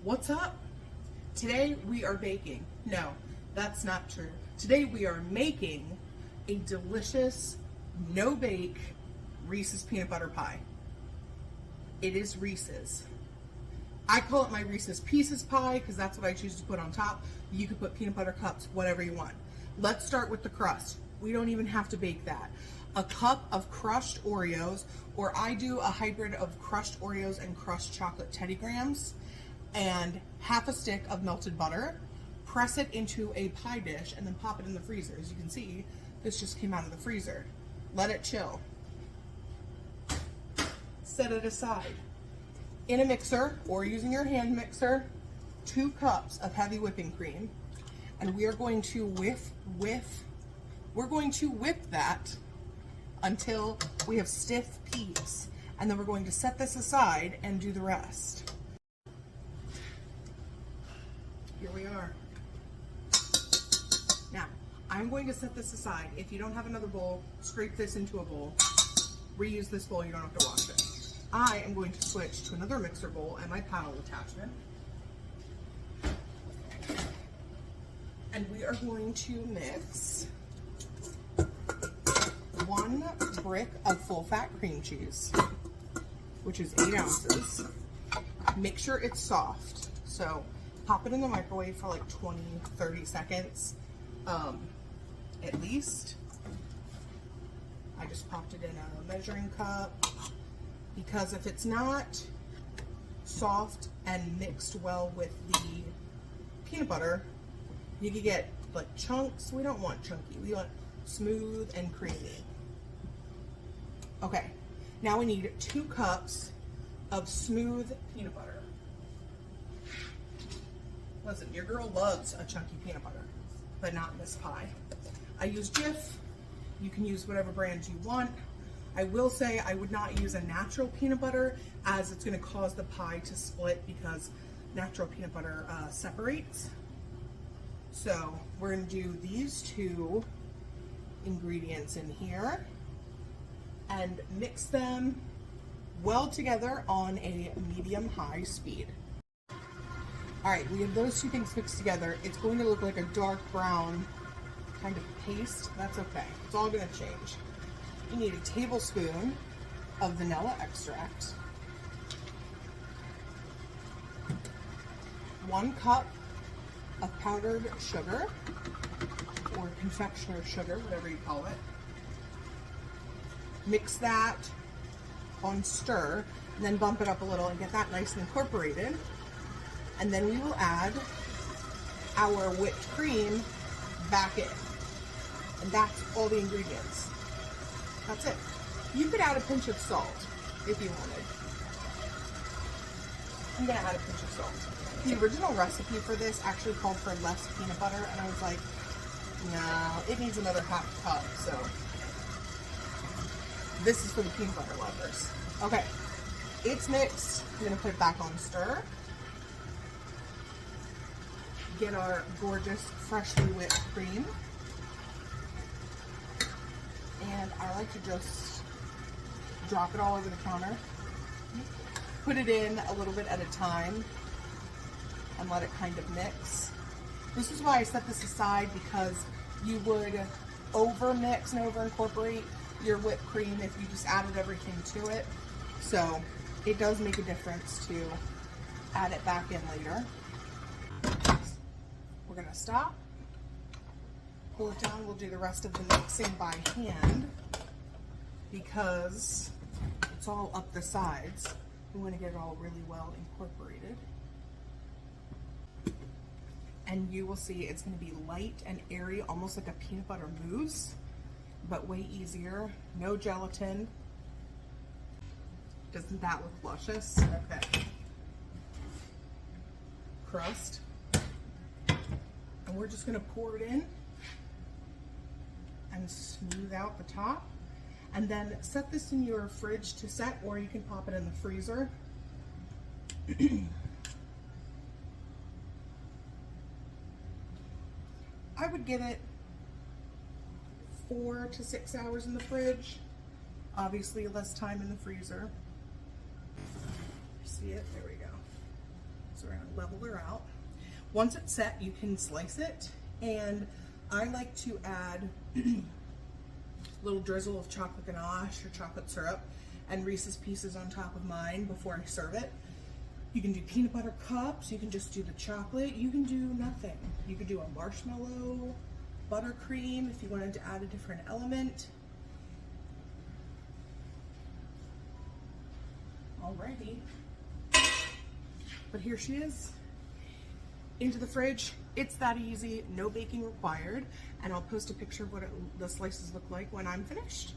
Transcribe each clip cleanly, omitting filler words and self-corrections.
What's up? Today we are baking. No, that's not true. Today we are making a delicious, no-bake Reese's peanut butter pie. It is Reese's. I call it my Reese's Pieces pie because that's what I choose to put on top. You could put peanut butter cups, whatever you want. Let's start with the crust. We don't even have to bake that. A cup of crushed Oreos, or I do a hybrid of crushed Oreos and crushed chocolate Teddy Grahams, and half a stick of melted butter. Press it into a pie dish and then pop it in the freezer. As you can see, this just came out of the freezer. Let it chill. Set it aside. In a mixer, or using your hand mixer, 2 cups of heavy whipping cream. And we are going to whip that until we have stiff peas. And then we're going to set this aside and do the rest. Here we are. Now, I'm going to set this aside. If you don't have another bowl, scrape this into a bowl. Reuse this bowl, you don't have to wash it. I am going to switch to another mixer bowl and my paddle attachment. And we are going to mix 1 brick of full-fat cream cheese, which is 8 ounces. Make sure it's soft. So pop it in the microwave for like 20-30 seconds, at least. I just popped it in a measuring cup because if it's not soft and mixed well with the peanut butter, you could get like chunks. We don't want chunky. We want smooth and creamy. Okay, now we need 2 cups of smooth peanut butter. Listen, your girl loves a chunky peanut butter, but not in this pie. I use Jif. You can use whatever brand you want. I will say I would not use a natural peanut butter as it's going to cause the pie to split because natural peanut butter separates. So we're going to do these 2 ingredients in here and mix them well together on a medium-high speed. All right, we have those 2 things mixed together. It's going to look like a dark brown kind of paste. That's okay. It's all going to change. You need a tablespoon of vanilla extract, 1 cup of powdered sugar, or confectioner's sugar, whatever you call it. Mix that on stir, and then bump it up a little and get that nice and incorporated. And then we will add our whipped cream back in. And that's all the ingredients. That's it. You could add a pinch of salt if you wanted. I'm gonna add a pinch of salt. The original recipe for this actually called for less peanut butter, and I was like, no, it needs another half cup, so this is for the peanut butter lovers. Okay, it's mixed. I'm gonna put it back on stir. Get our gorgeous freshly whipped cream. And I like to just drop it all over the counter. Put it in a little bit at a time and let it kind of mix. This is why I set this aside, because you would over mix and over incorporate your whipped cream if you just added everything to it. So it does make a difference to add it back in later. We're gonna stop, pull it down. We'll do the rest of the mixing by hand because it's all up the sides. We want to get it all really well incorporated. And you will see it's going to be light and airy, almost like a peanut butter mousse, but way easier. No gelatin. Doesn't that look luscious? Okay. Crust. And we're just going to pour it in and smooth out the top. And then set this in your fridge to set, or you can pop it in the freezer. I would give it 4 to 6 hours in the fridge. Obviously less time in the freezer. See it? There we go. So So we're gonna level her out. Once it's set, you can slice it, and I like to add a little drizzle of chocolate ganache or chocolate syrup and Reese's Pieces on top of mine before I serve it. You can do peanut butter cups, you can just do the chocolate, you can do nothing. You could do a marshmallow, buttercream if you wanted to add a different element. Alrighty. But here she is. Into the fridge. It's that easy, no baking required, and I'll post a picture of what the slices look like when I'm finished.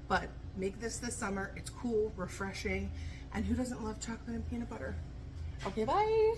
But make this summer. It's cool, refreshing, and who doesn't love chocolate and peanut butter? Okay, bye.